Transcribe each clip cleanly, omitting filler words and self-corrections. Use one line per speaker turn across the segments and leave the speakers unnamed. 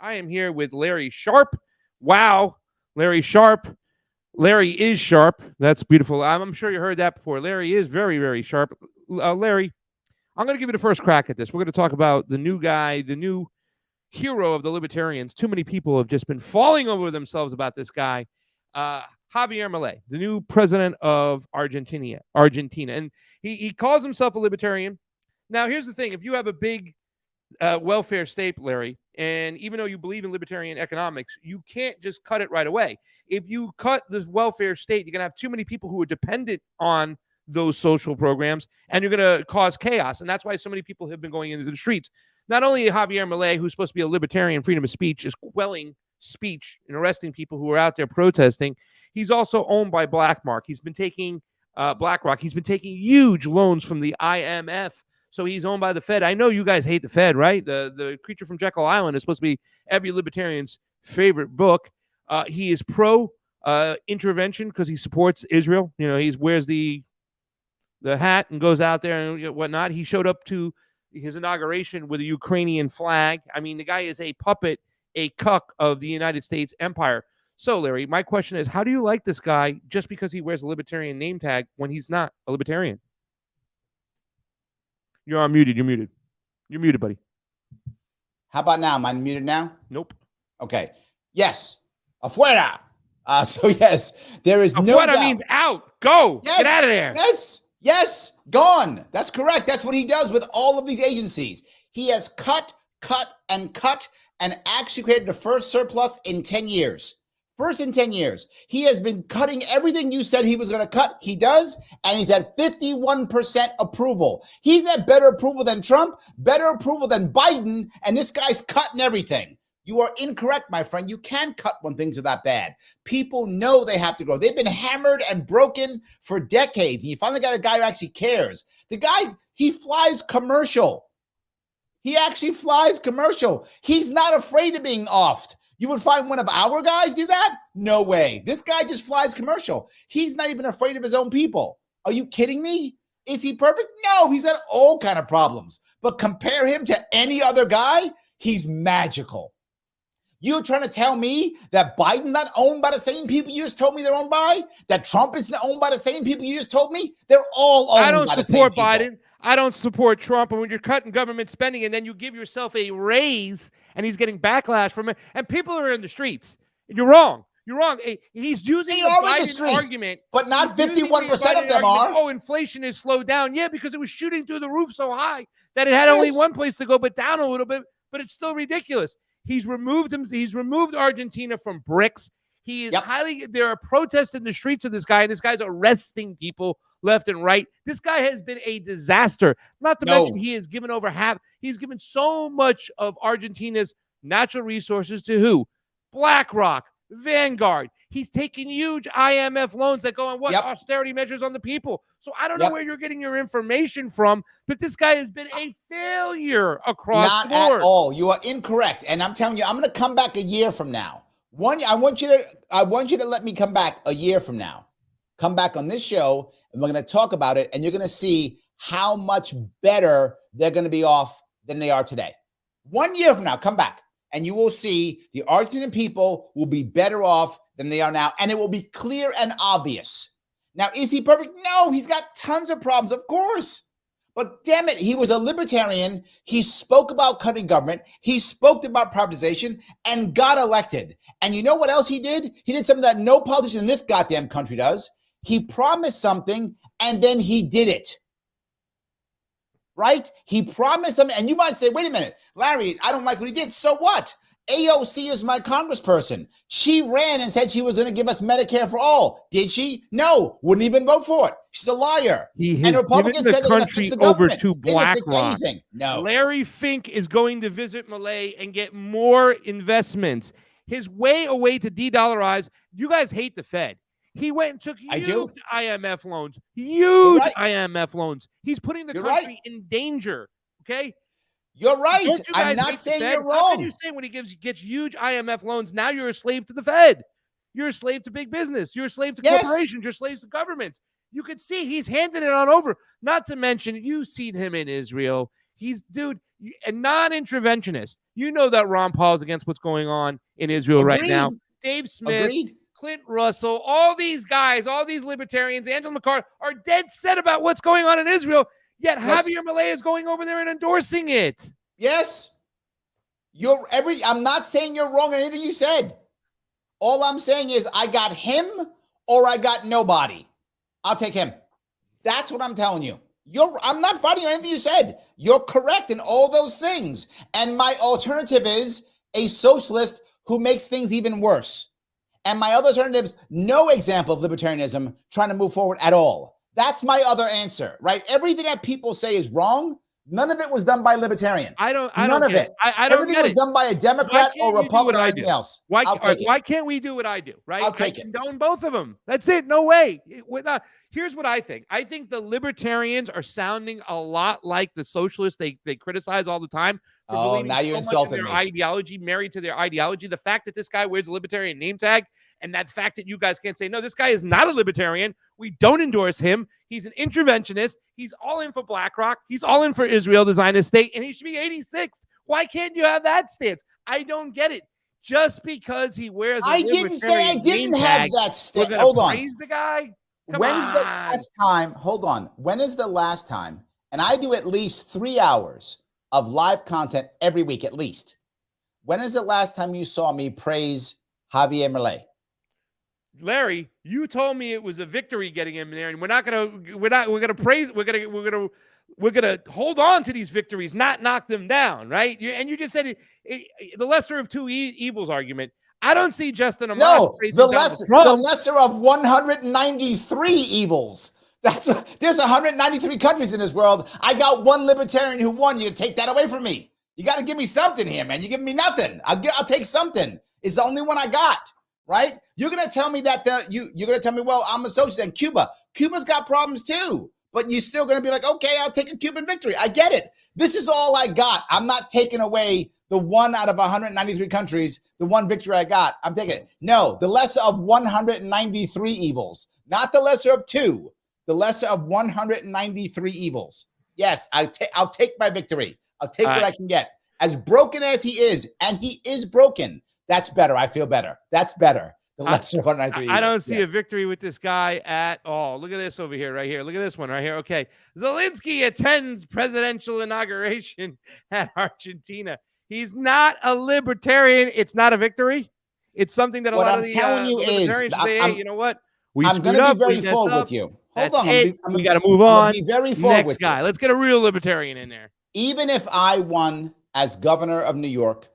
I am here with Larry Sharpe. Wow, Larry Sharpe. Larry is sharp. That's beautiful. I'm sure you heard that before. Larry is very, very sharp. Larry, I'm going to give you the first crack at this. We're going to talk about the new guy, the new hero of the libertarians. Too many people have just been falling over themselves about this guy, Javier Milei, the new president of Argentina. And he calls himself a libertarian. Now, here's the thing. If you have a big welfare state, Larry, and even though you believe in libertarian economics, you can't just cut it right away. If you cut the welfare state, you're going to have too many people who are dependent on those social programs, and you're going to cause chaos. And that's why so many people have been going into the streets. Not only Javier Milei, who's supposed to be a libertarian, freedom of speech, is quelling speech and arresting people who are out there protesting. He's also owned by BlackRock. He's been taking huge loans from the IMF. So he's owned by the Fed. I know you guys hate the Fed, right? The Creature from Jekyll Island is supposed to be every libertarian's favorite book. He is pro intervention because he supports Israel. You know, he wears the hat and goes out there and whatnot. He showed up to his inauguration with a Ukrainian flag. I mean, the guy is a puppet, a cuck of the United States empire. So, Larry, my question is, how do you like this guy just because he wears a libertarian name tag when he's not a libertarian? You're unmuted. You're muted. You're muted, buddy.
How about now? Am I muted now?
Nope.
Okay. Yes. Afuera. So, yes, there is no doubt.
Afuera means out. Go.
Yes,
get out of there.
Yes. Yes. Gone. That's correct. That's what he does with all of these agencies. He has cut, and actually created the first surplus in 10 years. First in 10 years. He has been cutting everything you said he was going to cut. He does. And he's at 51% approval. He's at better approval than Trump, better approval than Biden. And this guy's cutting everything. You are incorrect, my friend. You can't cut when things are that bad. People know they have to grow. They've been hammered and broken for decades. And you finally got a guy who actually cares. The guy, he flies commercial. He actually flies commercial. He's not afraid of being offed. You would find one of our guys do that? No way. This guy just flies commercial. He's not even afraid of his own people. Are you kidding me? Is he perfect? No, he's got all kind of problems. But compare him to any other guy, he's magical. You're trying to tell me that Biden's not owned by the same people you just told me they're owned by? That Trump isn't owned by the same people you just told me? They're all owned by the same people.
I don't support Biden. I don't support Trump. And when you're cutting government spending and then you give yourself a raise and he's getting backlash from it, and people are in the streets. You're wrong. You're wrong. He's using the Biden argument.
But not 51% of them are.
Oh, inflation is slowed down. Yeah, because it was shooting through the roof so high that it had only one place to go, but down a little bit. But it's still ridiculous. He's removed Argentina from BRICS. He is there are protests in the streets of this guy, and this guy's arresting people left and right. This guy has been a disaster. Not to mention he has given he's given so much of Argentina's natural resources to who? BlackRock, Vanguard. He's taking huge IMF loans that go on austerity measures on the people. So I don't know where you're getting your information from, but this guy has been a failure across the board.
Not at all. You are incorrect. And I'm telling you, I'm going to come back a year from now. I want you to let me come back a year from now. Come back on this show, and we're going to talk about it, and you're going to see how much better they're going to be off than they are today. 1 year from now, come back, and you will see the Argentinian people will be better off than they are now, and it will be clear and obvious. Now, is he perfect? No, he's got tons of problems, of course. But damn it, he was a libertarian. He spoke about cutting government. He spoke about privatization and got elected. And you know what else he did? He did something that no politician in this goddamn country does. He promised something, and then he did it. Right? He promised something, and you might say, wait a minute, Larry, I don't like what he did. So what? AOC is my congressperson. She ran and said she was going to give us Medicare for all. Did she? No. Wouldn't even vote for it. She's a liar.
And Republicans said they're going to fix the government. Over to BlackRock.
No.
Larry Fink is going to visit Milei and get more investments. His way to de-dollarize. You guys hate the Fed. He went and took huge IMF loans. Huge IMF loans. He's putting the country in danger. Okay?
You're right. I'm not saying you're wrong.
How can you say when he gets huge IMF loans, now you're a slave to the Fed? You're a slave to big business. You're a slave to corporations. You're slaves to governments. You could see he's handing it on over. Not to mention, you've seen him in Israel. He's, dude, a non-interventionist. You know that Ron Paul's against what's going on in Israel right now. Dave Smith, Clint Russell, all these guys, all these libertarians, Angela McCarthy, are dead set about what's going on in Israel, yet Javier Milei is going over there and endorsing it.
Yes. I'm not saying you're wrong in anything you said. All I'm saying is I got him or I got nobody. I'll take him. That's what I'm telling you. I'm not fighting on anything you said. You're correct in all those things. And my alternative is a socialist who makes things even worse. And my other alternative is no example of libertarianism trying to move forward at all. That's my other answer, right? Everything that people say is wrong. None of it was done by a libertarian. None of it. Everything was done by a Democrat or Republican or anything else.
Why can't we do what I do, right?
I'll take it.
Condone both of them. That's it. No way. Here's what I think. I think the libertarians are sounding a lot like the socialists they criticize all the time.
Oh, now you insulted me.
Ideology, married to their ideology. The fact that this guy wears a libertarian name tag, and that fact that you guys can't say, no, this guy is not a libertarian. We don't endorse him. He's an interventionist. He's all in for BlackRock. He's all in for Israel, the Zionist state, and he should be 86th. Why can't you have that stance? I don't get it. Just because he wears a libertarian
didn't say I didn't have that stance.
Hold on. Praise the guy?
When's the last time? Hold on. When is the last time? And I do at least 3 hours of live content every week, at least. When is the last time you saw me praise Javier Milei?
Larry, you told me it was a victory getting him there, and we're gonna praise. We're gonna hold on to these victories, not knock them down, right? You just said the lesser of two evils argument. I don't see Justin Amash.
No, the lesser of 193 evils. There's 193 countries in this world. I got one libertarian who won. You take that away from me. You got to give me something here, man. You give me nothing. I'll take something. It's the only one I got, right? You're gonna tell me that you're gonna tell me, well, I'm a socialist in Cuba. Cuba's got problems too, but you're still gonna be like, okay, I'll take a Cuban victory. I get it. This is all I got. I'm not taking away the one out of 193 countries, the one victory I got. I'm taking it. No, the lesser of 193 evils, not the lesser of two. The lesser of 193 evils. Yes, I'll take my victory. I'll take what I can get. As broken as he is, and he is broken, that's better. I feel better. That's better. The lesser of 193 evils.
I don't see a victory with this guy at all. Look at this over here, right here. Look at this one right here. Okay. Zelensky attends presidential inauguration at Argentina. He's not a libertarian. It's not a victory. It's something that a lot of the libertarians say, hey, you know what?
I'm going to be very forward with you. Hold on.
We got to move on.
Be very forward with
guy. Let's get a real libertarian in there.
Even if I won as governor of New York,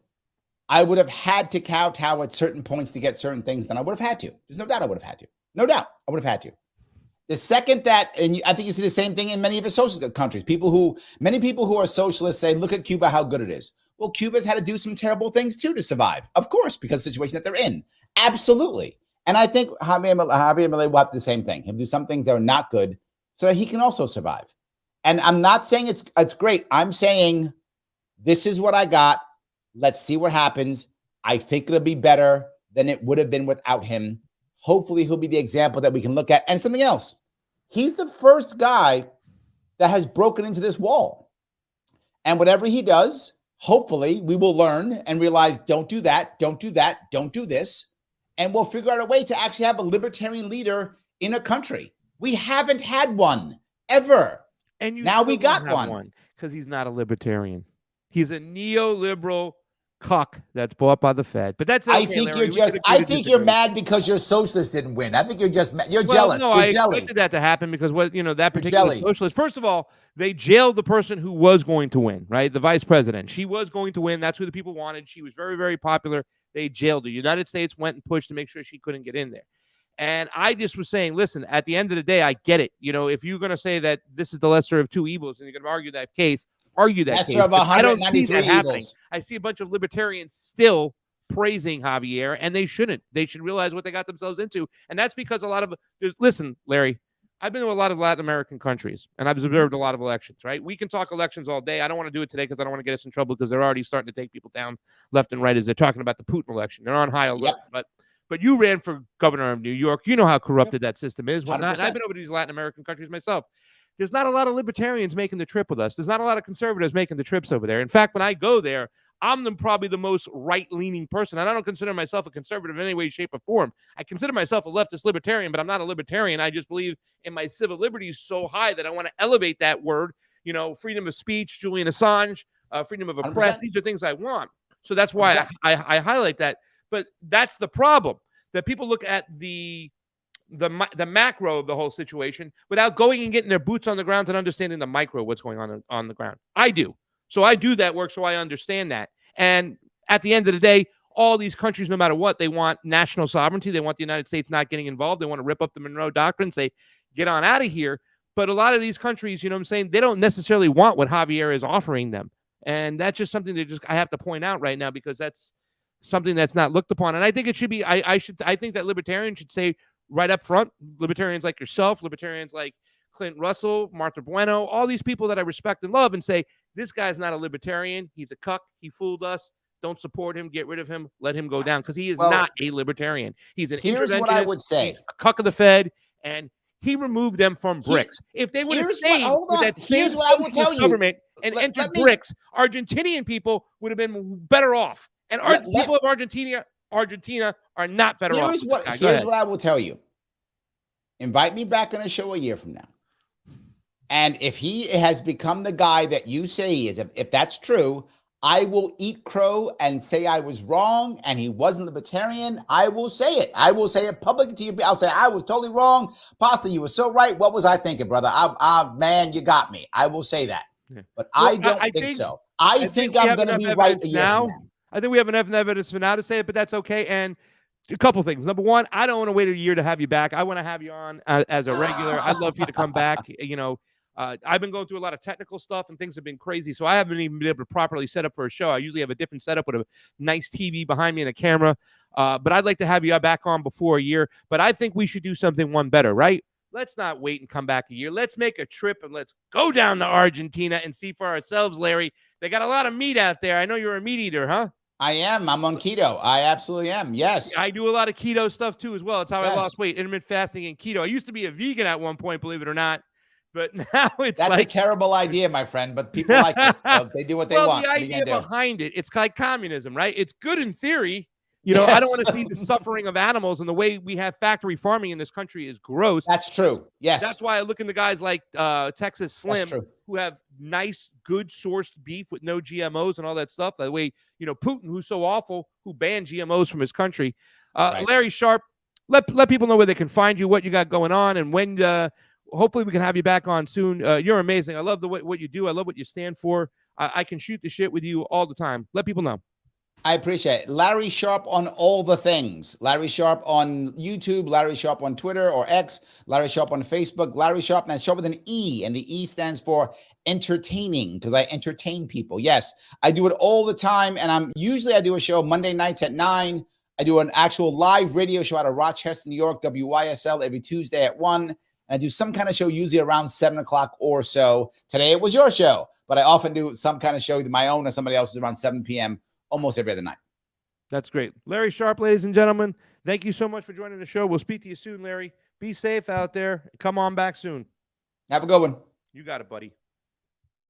I would have had to kowtow at certain points to get certain things done. I would have had to. There's no doubt I would have had to. No doubt I would have had to. The second that, and I think you see the same thing in many of the socialist countries. Many people who are socialists say, look at Cuba, how good it is. Well, Cuba's had to do some terrible things too to survive. Of course, because of the situation that they're in. Absolutely. And I think Javier Milei will have the same thing. He'll do some things that are not good so that he can also survive. And I'm not saying it's great. I'm saying this is what I got. Let's see what happens. I think it'll be better than it would have been without him. Hopefully, he'll be the example that we can look at. And something else. He's the first guy that has broken into this wall. And whatever he does, hopefully, we will learn and realize, don't do that, don't do that, don't do this. And we'll figure out a way to actually have a libertarian leader in a country. We haven't had one, ever.
And
now we got one.
Because he's not a libertarian. He's a neoliberal cuck that's bought by the Fed. But that's okay,
I think you're mad because your socialist didn't win. I think you're jealous.
No,
you're jelly.
Expected that to happen because that particular socialist. First of all, they jailed the person who was going to win, right? The vice president. She was going to win. That's who the people wanted. She was very, very popular. They jailed her. The United States went and pushed to make sure she couldn't get in there. And I just was saying, listen, at the end of the day, I get it. If you're going to say that this is the lesser of two evils and you're going to argue that case, lesser
of 193
I don't see that happening.
Evils.
I see a bunch of libertarians still praising Javier, and they shouldn't. They should realize what they got themselves into. And that's because listen, Larry, I've been to a lot of Latin American countries, and I've observed a lot of elections, right? We can talk elections all day. I don't want to do it today because I don't want to get us in trouble because they're already starting to take people down left and right as they're talking about the Putin election. They're on high alert. Yep. But you ran for governor of New York. You know how corrupted that system is. Whatnot. I've been over to these Latin American countries myself. there's not a lot of libertarians making the trip with us. There's not a lot of conservatives making the trips over there. In fact, when I go there, I'm probably the most right-leaning person. And I don't consider myself a conservative in any way, shape, or form. I consider myself a leftist libertarian, but I'm not a libertarian. I just believe in my civil liberties so high that I want to elevate that word. Freedom of speech, Julian Assange, freedom of a
100%.
press. These are things I want. So that's why I highlight that. But that's the problem, that people look at the macro of the whole situation without going and getting their boots on the ground and understanding the micro, what's going on the ground. I do. So I do that work, so I understand that. And at the end of the day, all these countries, no matter what, they want national sovereignty. They want the United States not getting involved. They want to rip up the Monroe Doctrine, say, get on out of here. But a lot of these countries, you know what I'm saying, they don't necessarily want what Javier is offering them. And that's just something that I have to point out right now, because that's something that's not looked upon. And I think it should be, I think that libertarians should say right up front, libertarians like yourself, libertarians like Clint Russell, Martha Bueno, all these people that I respect and love, and say, this guy's not a libertarian. He's a cuck. He fooled us. Don't support him. Get rid of him. Let him go down, because he is not a libertarian. He's an
here's
interventionist.
what I would say.
He's a cuck of the Fed, and he removed them from BRICS. If they would have stayed with that same socialist government and entered BRICS, Argentinian people would have been better off. And people of Argentina are not better off.
Here's what I will tell you. Invite me back on a show a year from now. And if he has become the guy that you say he is, if that's true, I will eat crow and say I was wrong and he wasn't libertarian. I will say it. I will say it publicly to you. I'll say I was totally wrong. Pasta, you were so right. What was I thinking, brother? Man, you got me. I will say that. But I don't think so. I think I'm going to be right a year from now.
I think we have enough evidence for now to say it, but that's okay. And a couple things. Number one, I don't want to wait a year to have you back. I want to have you on as a regular. I'd love for you to come back. I've been going through a lot of technical stuff and things have been crazy, so I haven't even been able to properly set up for a show. I usually have a different setup with a nice TV behind me and a camera. But I'd like to have you back on before a year. But I think we should do something one better, right? Let's not wait and come back a year. Let's make a trip and let's go down to Argentina and see for ourselves, Larry. They got a lot of meat out there. I know you're a meat eater, huh?
I am. I'm on keto. I absolutely am. Yes.
I do a lot of keto stuff too as well. It's how I lost weight, intermittent fasting and keto. I used to be a vegan at one point, believe it or not. But now it's
that's a terrible idea, my friend. But people like it. So they do what they want.
The idea behind it, it's like communism, right? It's good in theory. I don't want to see the suffering of animals, and the way we have factory farming in this country is gross.
That's true. Yes.
That's why I look into guys like Texas Slim, who have nice, good sourced beef with no GMOs and all that stuff. The way, Putin, who's so awful, who banned GMOs from his country. Larry Sharpe, let people know where they can find you, what you got going on, and when hopefully we can have you back on soon. You're amazing. I love what you do. I love what you stand for. I can shoot the shit with you all the time. Let people know.
I appreciate it. Larry Sharpe on all the things. Larry Sharpe on YouTube, Larry Sharpe on Twitter or X, Larry Sharpe on Facebook, Larry Sharpe, and that's Sharpe with an E, and the E stands for entertaining, because I entertain people. Yes, I do it all the time, and I do a show Monday nights at 9. I do an actual live radio show out of Rochester, New York, WYSL, every Tuesday at 1. And I do some kind of show usually around 7 o'clock or so. Today it was your show, but I often do some kind of show, my own or somebody else's, around 7 p.m. almost every other night.
That's great. Larry Sharpe, ladies and gentlemen, thank you so much for joining the show. We'll speak to you soon, Larry. Be safe out there. Come on back soon.
Have a good one.
You got it, buddy.